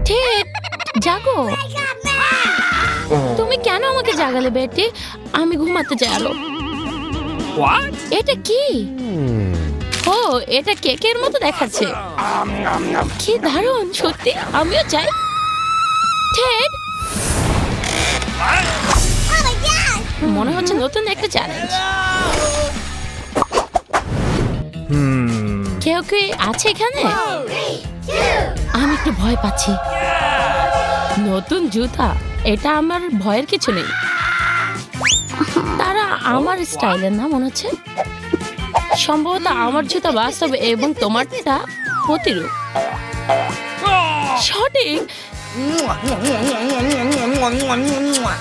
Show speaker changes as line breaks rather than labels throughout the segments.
ঠিক, জাগো। তুমি কেন আমাকে জাগালে বেটি? আমি ঘুমাতে চাই আরো। এটা কি? ও, এটা কেকের মতো দেখাচ্ছে। কি দারুণ, সত্যি আমিও চাই। টেড, মনে হচ্ছে নতুন একটা চ্যালেঞ্জ। কেউ কি আছে এখানে? আমি একটু ভয় পাচ্ছি। নতুন জুতা, এটা আমার ভয়ের কিছু নেই। তারা আমার স্টাইলের না মনে হচ্ছে। সম্ভবত আমার জুতা বাস্তব এবং তোমারটা প্রতিরূপ। সঠিক।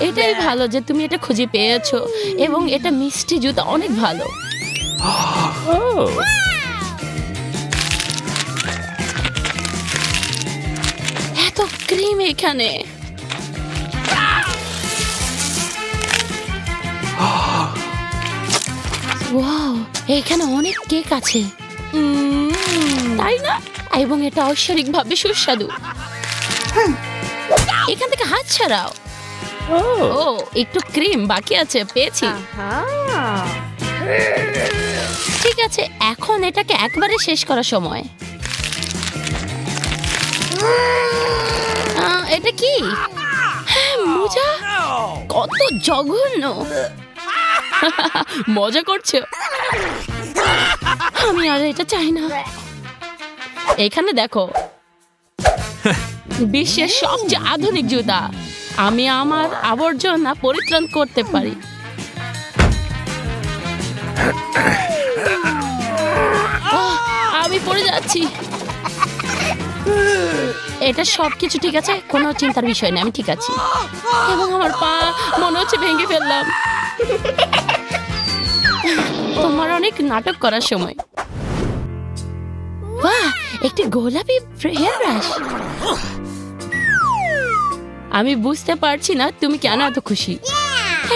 এটাই ভালো যে তুমি এটা খুঁজে পেয়েছো এবং এটা মিষ্টি জুতা অনেক ভালো। এত ক্রিম এখানে। ওয়াও, এখানে অনেক কেক আছে, তাই না? এবং এটা ঐশ্বরিকভাবে সুস্বাদু। এখান থেকে হাত ছাড়াও। ও, একটু ক্রিম বাকি আছে, পেয়েছি। ঠিক আছে, এখন এটাকে একবারে শেষ করার সময়। এটা কি? হ্যাঁ, মোজা। কত জঘন্য। মজা করছো? আমি আর এটা চাই না। এখানে দেখো, বিশ্বের সবচেয়ে আধুনিক জুতা। আমি আমার আবর্জনা পরিত্রাণ করতে পারি। আমি পড়ে যাচ্ছি। এটা সবকিছু ঠিক আছে, কোনো চিন্তার বিষয় নেই, আমি ঠিক আছি। এবং আমার পা মনে হচ্ছে ভেঙে ফেললাম। তোমার অনেক নাটক করার সময়। বাহ, একটি গোলাপি হেয়ার ব্রাশ। আমি বুঝতে পারছি না তুমি কেন এত খুশি।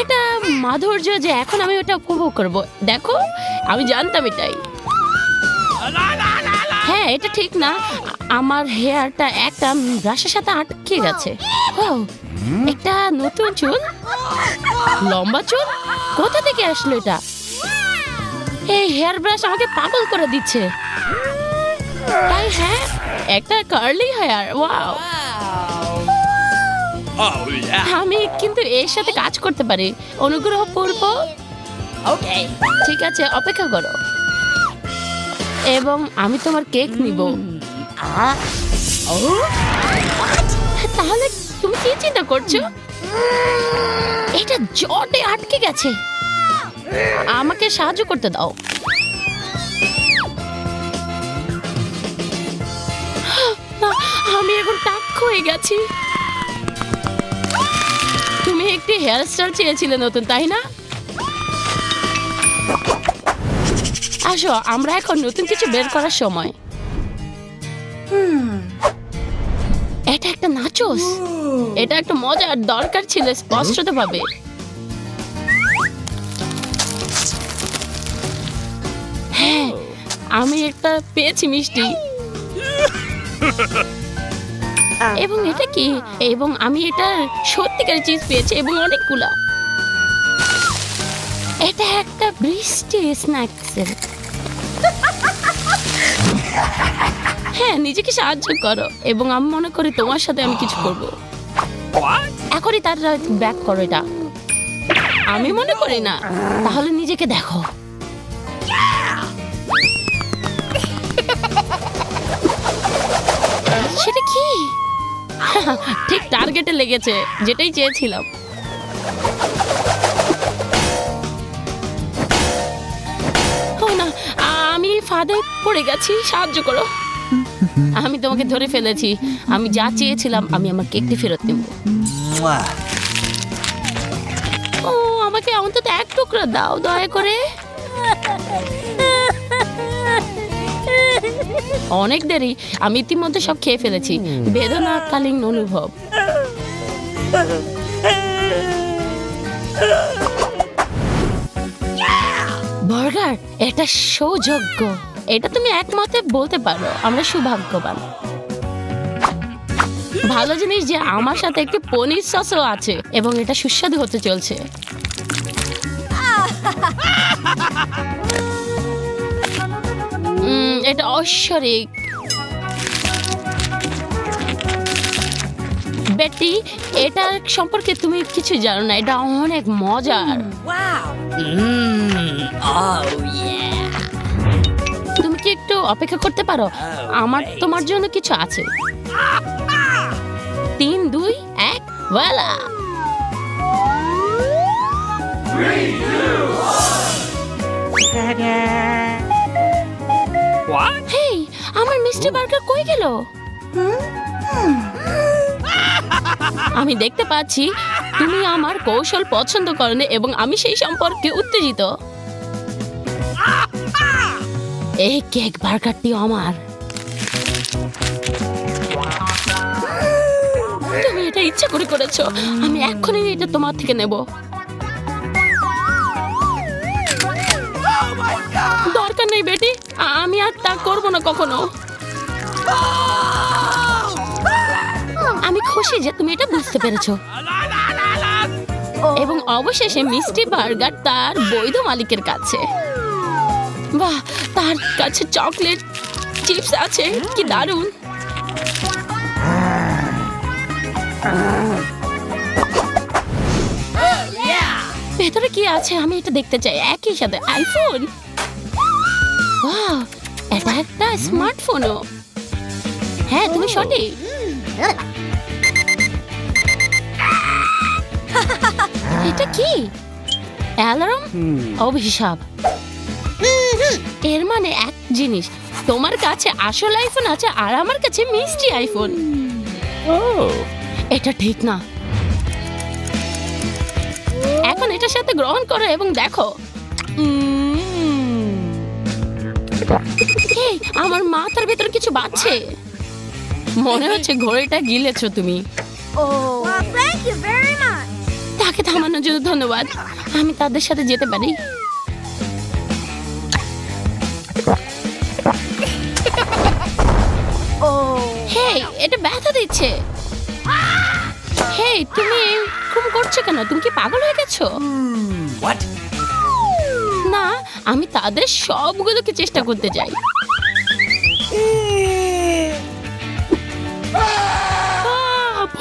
এটা মাধুর্য যে এখন আমি ওটা উপভোগ করব। দেখো, আমি জানতাম এটাই। হ্যাঁ, এটা ঠিক না। আমার হেয়ারটা একটা ব্রাশের সাথে আটকে গেছে। ও, একটা নতুন চুল, লম্বা চুল। কোথা থেকে আসলো এটা? এই হেয়ার ব্রাশ আমাকে পাগল করে দিচ্ছে। তাই হ্যাঁ, একটা কার্লি হেয়ার। ওয়াও, আমি কিন্তু এর সাথে কাজ করতে পারি। অনুগ্রহ করব। ওকে, ঠিক আছে, অপেক্ষা করো। এবং আমি তোমার কেক নিব। তাহলে তুমি কি চিন্তা করছো? এটা জটে আটকে গেছে। আমাকে সাহায্য করতে দাও। আমি এখন টাক হয়ে গেছি। তুমি একটি হেয়ার স্টাইল চেয়েছিলে নতুন, তাই না? আসো, আমরা এখন নতুন কিছু বের করার সময়। এটা একটা নাচোস। এটা একটা মজার দরকার ছিল স্পষ্টতভাবে। হ্যাঁ, আমি একটা পেয়েছি মিষ্টি। এবং এটা কি? এবং আমি এটা সত্যিকারের চিজ পেয়েছি এবং অনেকগুলা। এটা একটা বৃষ্টি স্ন্যাক্সের। হ্যাঁ, নিজেকে সাহায্য করো এবং আমি মনে করি তোমার সাথে আমি কিছু করব। এখনই তার ব্যাক করো এটা। আমি মনে করি না। তাহলে নিজেকে দেখো। সেটা কি? ঠিক টার্গেটে লেগেছে, যেটাই চেয়েছিলাম। ও না, আমি ফাঁদে পড়ে গেছি, সাহায্য করো। আমি তোমাকে ধরে ফেলেছি। আমি যা চেয়েছিলাম, আমি আমার কেকটি ফেরত নেব। ও, আমাকে অন্তত এক টুকরো দাও দয়া করে। অনেক দেরি, আমি ইতিমধ্যে সব খেয়ে ফেলেছি। বেদনাকালীন অনুভব। বার্গার, এটা সৌভাগ্য। এটা তুমি একমতে বলতে পারো, আমরা সৌভাগ্যবান। ভালো জিনিস যে আমার সাথে একটি পনির সসও আছে এবং এটা সুস্বাদু হতে চলছে। এটা ঐশ্বরিক। বেটি, এটার সম্পর্কে তুমি কিছু জানো না, এটা অনেক মজার। তুমি কি একটু অপেক্ষা করতে পারো? আমার তোমার জন্য কিছু আছে। 3, 2, 1, ভোলা! হেই, আমার মিষ্টি বার্গার কই গেল? আমি দেখতে পাচ্ছি তুমি আমার কৌশল পছন্দ করো না এবং আমি সেই সম্পর্কে উত্তেজিত। এই কেক বার্গারটি আমার। তুমি এটা ইচ্ছা করে করেছো। আমি এক্ষুনি এটা তোমার থেকে নেব। দরকার নেই বেটি, আমি আর তা করবো না কখনো। আমি খুশি যে তুমি এটা বুঝতে পেরেছো। এবং অবশেষে মিষ্টি বার্গার তার বৈধ মালিকের কাছে। বাহ, তার কাছে চকলেট চিপস আছে, কি দারুণ! ভেতরে কি আছে আমি এটা দেখতে চাই। একই সাথে আইফোন। ওয়াও, এটা একটা স্মার্টফোনও। হ্যাঁ, তুমি সঠিক। এটা কি? অ্যালার্ম? অভিশাপ। এর মানে এক জিনিস, তোমার কাছে আসল আইফোন আছে আর আমার কাছে মিষ্টি আইফোন। এটা ঠিক না। এখন এটার সাথে গ্রহণ করো এবং দেখো। এই, আমার মাথার ভেতর কিছু বাজছে। মনে হচ্ছে ঘড়িটা গিলেছো তুমি। তাকে থামানোর জন্য ধন্যবাদ। আমি তাদের সাথে যেতে পারি। হেই, এটা ব্যথা দিচ্ছে। হেই, তুমি এরকম করছো কেন? তুমি কি পাগল হয়ে গেছো? না, আমি তাদের সবগুলোকে চেষ্টা করতে চাই।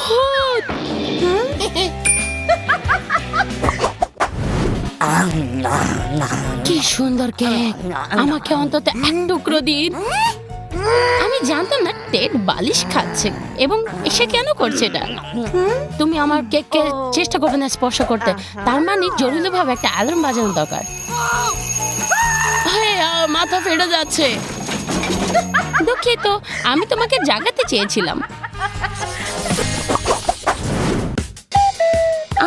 ভূত! কি সুন্দর কেক! আমাকে অন্তত এক টুকরো দিন। আমি জানতাম না টেড বালিশ খাচ্ছে এবং সে কেন করছে এটা। তুমি আমার কেককে চেষ্টা করবে না স্পর্শ করতে, তার মানে জরুরিভাবে একটা অ্যালার্ম বাজানো দরকার। মাথা ফেটে যাচ্ছে। দুঃখিত, আমি তোমাকে জাগাতে চেয়েছিলাম।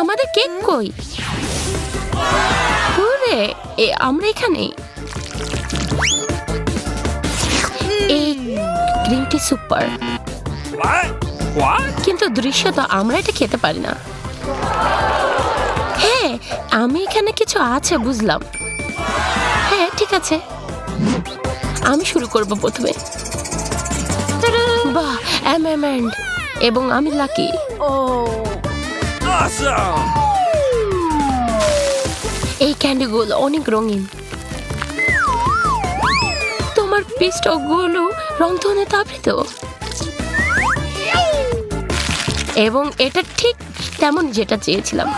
আমাদের কেক কই? আমরা এখানে। এই ক্রিমটি সুপার, কিন্তু দৃশ্যত আমরা এটা খেতে পারি না। হ্যাঁ, আমি এখানে কিছু আছে বুঝলাম। হ্যাঁ, ঠিক আছে, আমি শুরু করব প্রথমে। বাহ, অ্যামেন্ড, এবং আমি লাকি। এই ক্যান্ডিগুলো অনেক রঙিন। তোমার পিস্টকগুলো রংধনুতে তাবিত, এবং এটা ঠিক তেমন যেটা চেয়েছিলাম।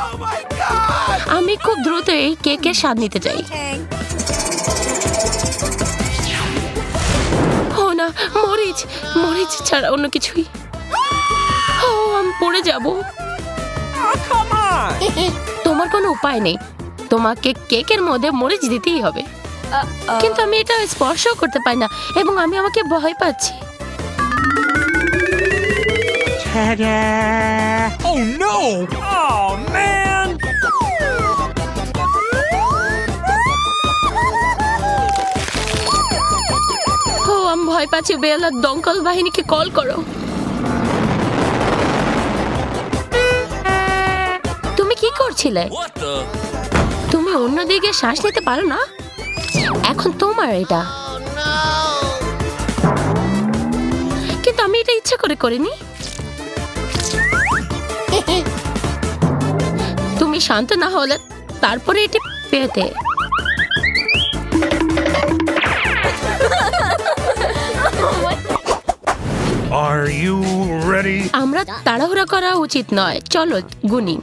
আমি খুব দ্রুত এই কেকের স্বাদ নিতে চাই। ও না, মরিচ মরিচ ছাড়া অন্য কিছুই। ও, আমি পড়ে যাব। তোমার কোনো উপায় নেই, তোমাকে কেকের মধ্যে মরিচ দিতেই হবে। কিন্তু আমি এটা স্পর্শ করতে পারি না এবং আমি আমাকে ভয় পাচ্ছি।
Oh no! Oh man!
ও, আমি ভয় পাচ্ছি। বেলা, দমকল বাহিনীকে কল করো। তুমি কি করছিলে?
What the?
তুমি অন্যদিকে শ্বাস নিতে পারো না? এখন তোমার এটা। কিন্তু আমি এটা ইচ্ছা করে করিনি। শান্ত না হলে তারপরে এটি পেতে।
Are you ready?
আমরা তাড়াহুড়া করা উচিত নয়, চলো গুনি।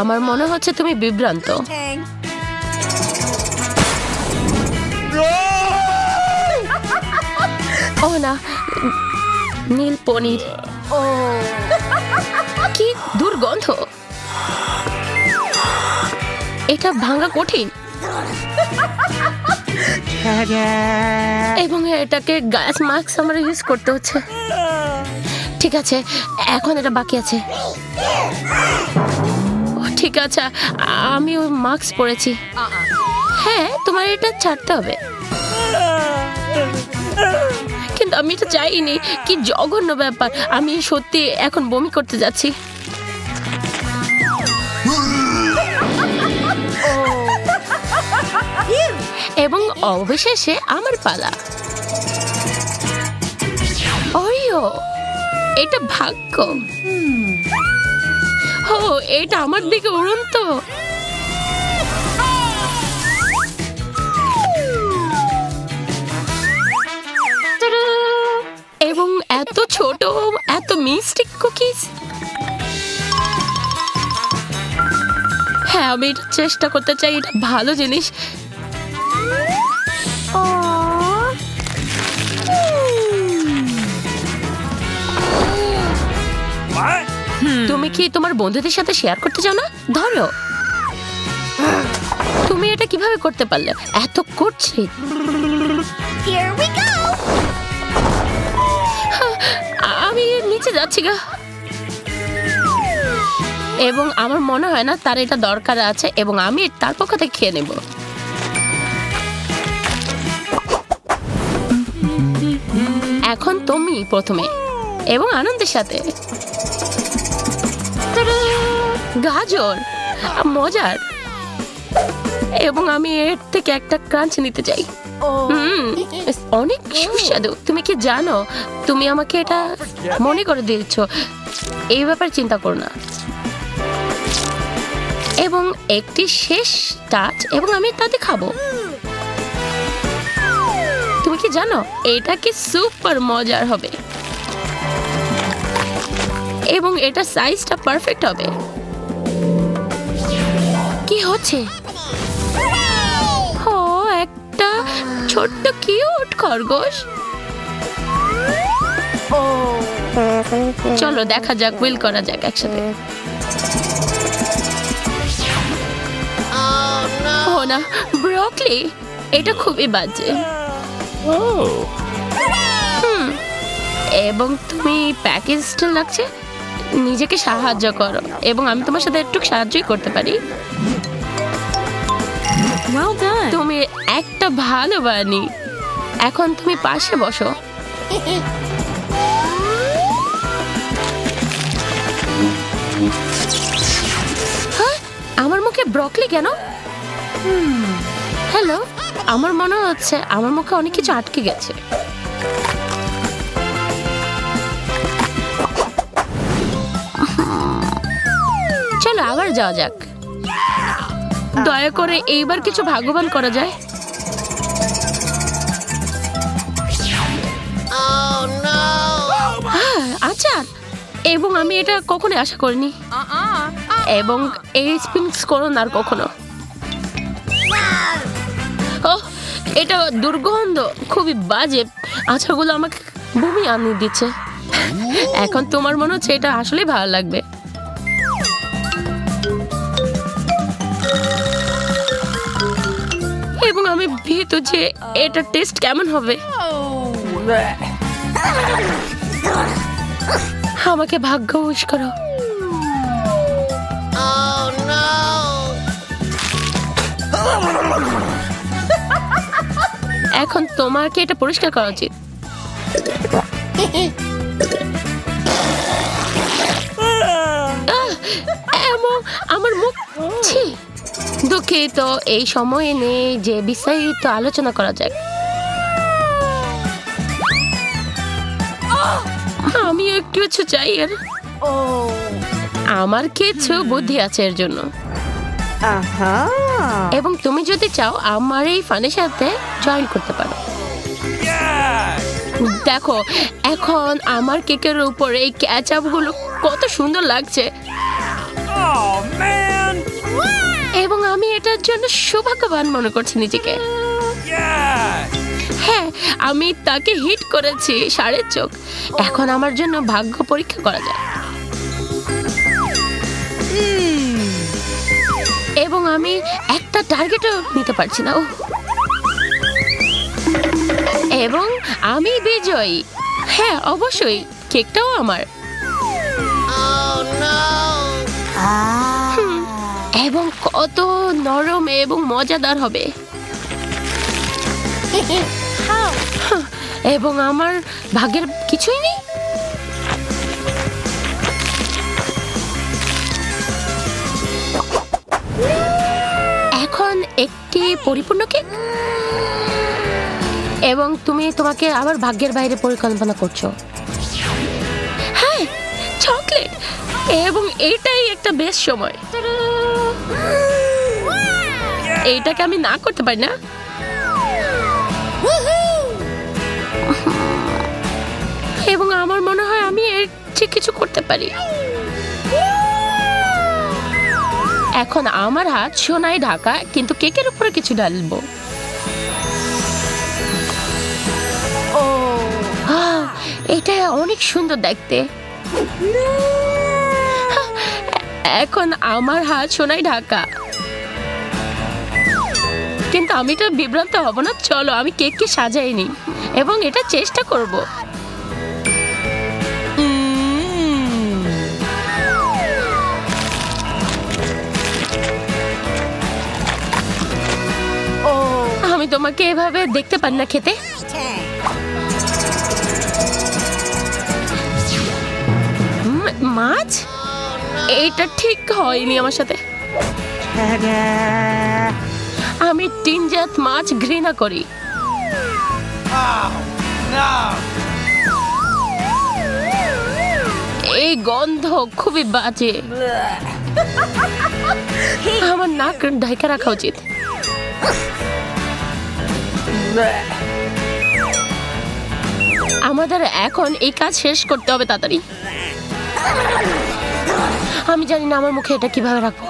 আমার মনে হচ্ছে তুমি বিভ্রান্ত। ও না, নীল পনির, কি দুর্গন্ধ। এটা ভাঙা কঠিন এবং এটাকে গ্যাস মাস্ক আমরা ইউজ করতে হচ্ছে। ঠিক আছে, এখন এটা বাকি আছে। ঠিক আছে, আমি ওই মাস্ক পরেছি। হ্যাঁ, তোমার এটা ছাড়তে হবে। কিন্তু আমি এটা চাইনি, কি জঘন্য ব্যাপার। আমি সত্যি এখন বমি করতে যাচ্ছি। এবং অবশেষে আমার পালা। ওইও, এটা ভাগ্য। ও, এটা আমার দিকে উড়ন্ত। এবং এত ছোট, এত মিষ্টি কুকিজ। হ্যাঁ, আমি এটা চেষ্টা করতে চাই, এটা ভালো জিনিস।
What?
তুমি কি তোমার বন্ধুদের সাথে শেয়ার করতে চাও না? ধরো, তুমি এটা কিভাবে করতে পারলে? এত করছি। আমি নিচে যাচ্ছি গা। এবং আমার মনে হয় না তার এটা দরকার আছে, এবং আমি তার পক্ষ থেকে খেয়ে নেব। এখন তুমি প্রথমে, এবং আনন্দের সাথে। গাজর, মজার। এবং আমি এর থেকে একটা ক্রাঞ্চ নিতে চাই। অনেক সুস্বাদু। তুমি কি জানো, তুমি আমাকে এটা মনে করে দিয়েছ। এই ব্যাপারে চিন্তা করো না। এবং একটি শেষ টাচ, এবং আমি তাতে খাবো। তুমি কি জানো, এটা কি সুপার মজার হবে। এবং এটা সাইজটা পারফেক্ট হবে। কি হচ্ছে? ও, একটা ছোট্ট কিউট খরগোশ। চলো দেখা যাক, উইল করা যাক একসাথে। ও না, ব্রকলি, এটা খুবই বাজে।
Oh.
এবং তুমি প্যাকেজটা লাগছে। নিজেকে সাহায্য করো, এবং আমি তোমার সাথে একটু সাহায্যই করতে পারি।
Well done.
তুমি একটা ভালো বানি। এখন তুমি পাশে বসো। হ্যাঁ, আমার মুখে ব্রকলি কেন? হ্যালো, আমার মনে হচ্ছে আমার মুখে অনেক কিছু আটকে গেছে। চলো আবার যাওয়া যাক। দয়া করে এইবার কিছু ভাগ্যবান করা যায়। হ্যাঁ, আচার। এবং আমি এটা কখনো আশা করিনি। এবং এই স্পিনস করো না আর কখনো। ও, এটা দুর্গন্ধ, খুবই বাজে। আচারগুলো আমাকে বমি আনিয়ে দিচ্ছে। এখন তোমার মনে হচ্ছে এটা আসলেই ভালো লাগবে। এবং আমি ভীত যে এটা টেস্ট কেমন হবে। আমাকে ভাগ্য উইশ করো। এখন তোমাকে এটা পরিষ্কার করা উচিত। এবং আমার মুখ, ছি, দুঃখিত। এই সময়ে নেই যে বিস্তারিত আলোচনা করা যাক। আমি একটু কিছু চাই। আর আমার কিছু বুদ্ধি আছে এর জন্য।
আহা
এবং তুমি যদি চাও আমার এই ফানের সাথে জয়েন করতে পারো।
Yes!
দেখো এখন আমার কেকের উপর এই ক্যাচআপ গুলো কত সুন্দর লাগছে
Oh, man!
এবং আমি এটার জন্য সৌভাগ্যবান মনে করছি নিজেকে।
Yes!
হ্যাঁ, আমি তাকে হিট করেছি ষাঁড়ের চোখ। এখন আমার জন্য ভাগ্য পরীক্ষা করা যায়। এবং আমি একটা টার্গেটও নিতে পারছি না। ওহ। এবং আমি বিজয়ী। হ্যাঁ অবশ্যই, কেকটাও আমার। এবং কত নরম এবং মজাদার হবে। এবং আমার ভাগ্যের কিছুই নেই। এখন একটি পরিপূর্ণ কেক। এবং তুমি তোমাকে আবার ভাগ্যের বাইরে পরিকল্পনা করছো। হ্যাঁ, চকলেট। এবং এটাই একটা বেশ সময়। এইটাকে আমি না করতে পারি না। এবং আমার মনে হয় আমি এর চেয়ে কিছু করতে পারি। এখন আমার হাত সোনায় ঢাকা, কিন্তু কেকের উপরে কিছু ঢালবো। এটা অনেক সুন্দর দেখতে। এখন আমার হাত সোনায় ঢাকা, কিন্তু আমি তো বিভ্রান্ত হব না। চলো আমি কেককে সাজাই নি এবং এটা চেষ্টা করব। আমি তোমাকে এভাবে দেখতে পারি না খেতে। মাছ? এটা ঠিক হয়নি আমার সাথে। আমি টিনজাত মাছ ঘৃণা করি। এই গন্ধ খুবই বাজে। আমার নাক ঢাকা রাখা উচিত। আমাদের এখন এই কাজ শেষ করতে হবে তাড়াতাড়ি। আমি জানি না আমার মুখে এটা কিভাবে রাখবো।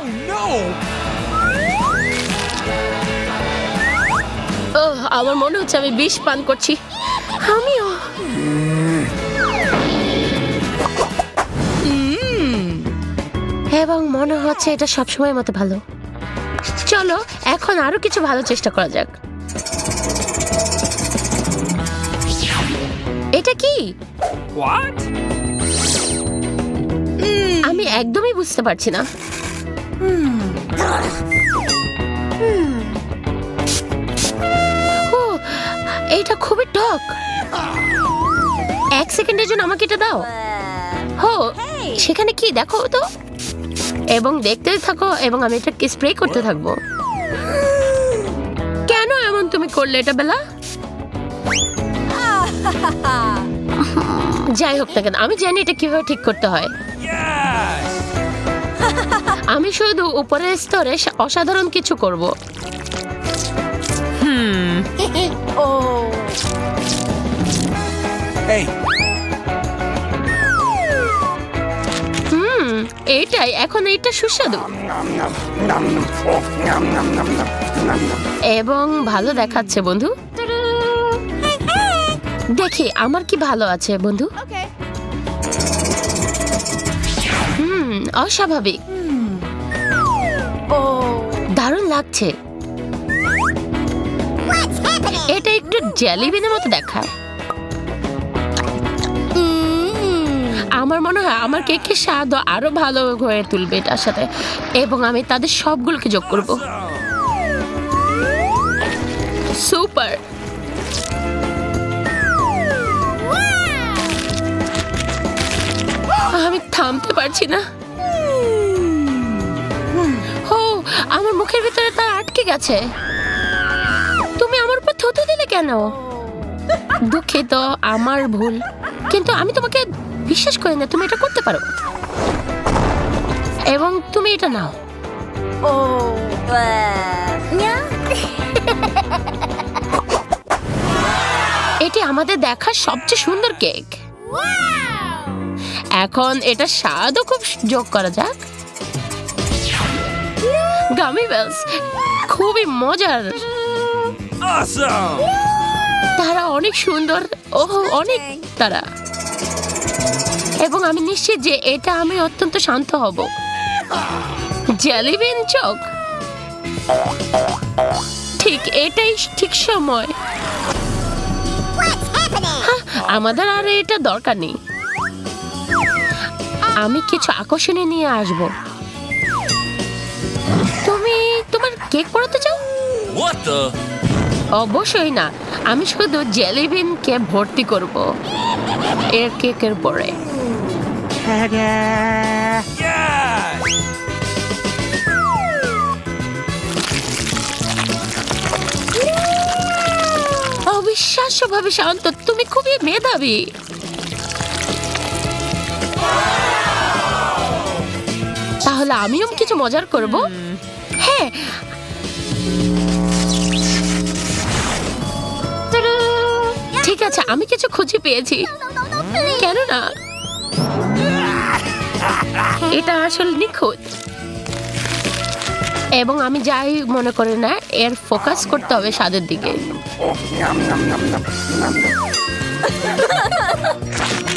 আমার মনে হচ্ছে আমি বিষ পান করছি। আমিও। এবং মনে হচ্ছে এটা সবসময় মতো ভালো। চলো এখন আরো কিছু ভালো চেষ্টা করা যাক। এটা কি?
What?
আমি একদমই বুঝতে পারছি না। ও, এটা খুবই টক। এক সেকেন্ডের জন্য আমাকে এটা দাও। হো, সেখানে কি দেখো তো। এবং দেখতে থাকো এবং আমি এটাকে স্প্রে করতে থাকবো। কেন এমন তুমি করলে এটা বেলা? যাই হোক না কেন, আমি জানি এটা কিভাবে ঠিক করতে হয়।
Yes!
আমি শুধু উপরের স্তরে অসাধারণ কিছু করব।
Hey!
এইটাই এখন এইটা সুস্বাদু এবং ভালো দেখাচ্ছে বন্ধু। দেখি আমার কি ভালো আছে বন্ধু। অস্বাভাবিক। দারুণ লাগছে। এটা একটু জেলিবিনের মতো দেখায়। আমার মনে হয় আমার কেকের স্বাদ আরো ভালো হয়ে তুলবে এটার সাথে। এবং আমি তাদের সবগুলোকে যোগ করব। সুপার। আমি থামতে পারছি না। ও, আমার মুখের ভিতরে তা আটকে গেছে। তুমি আমার উপর থুতু দিলে কেন? দুঃখিত, আমার ভুল। কিন্তু আমি তোমাকে বিশ্বাস করি না তুমি এটা করতে পারো। এবং তুমি এটা নাও। এটি আমাদের দেখা সবচেয়ে সুন্দর কেক। এখন এটা স্বাদও খুব যোগ করা যাক। গামি বেলস খুবই মজার,
Awesome!
তারা অনেক সুন্দর, ওহ অনেক তারা। এবং আমি নিশ্চিত যে এটা আমি অত্যন্ত শান্ত হব। জেলিবিন চক, ঠিক এটাই ঠিক সময়। হ্যাঁ, আমাদের আর এটা দরকার নেই। আমি কিছু আকর্ষণীয় নিয়ে আসব। তুমি তোমার কেক পড়াতে চাও?
What the?
অবশ্যই না, আমি শুধু জেলিবিনকে ভর্তি করব এর কেকের পরে।
Yes!
অবিশ্বাস্যভাবে শান্ত, তুমি খুবই মেধাবী। তাহলে আমিও কিছু মজার করব। হ্যাঁ, ঠিক আছে, আমি কিছু খুঁজে পেয়েছি। কেন না, এটা আসলে নিখুঁত। এবং আমি যাই মনে করি না, এর ফোকাস করতে হবে স্বাদের দিকে।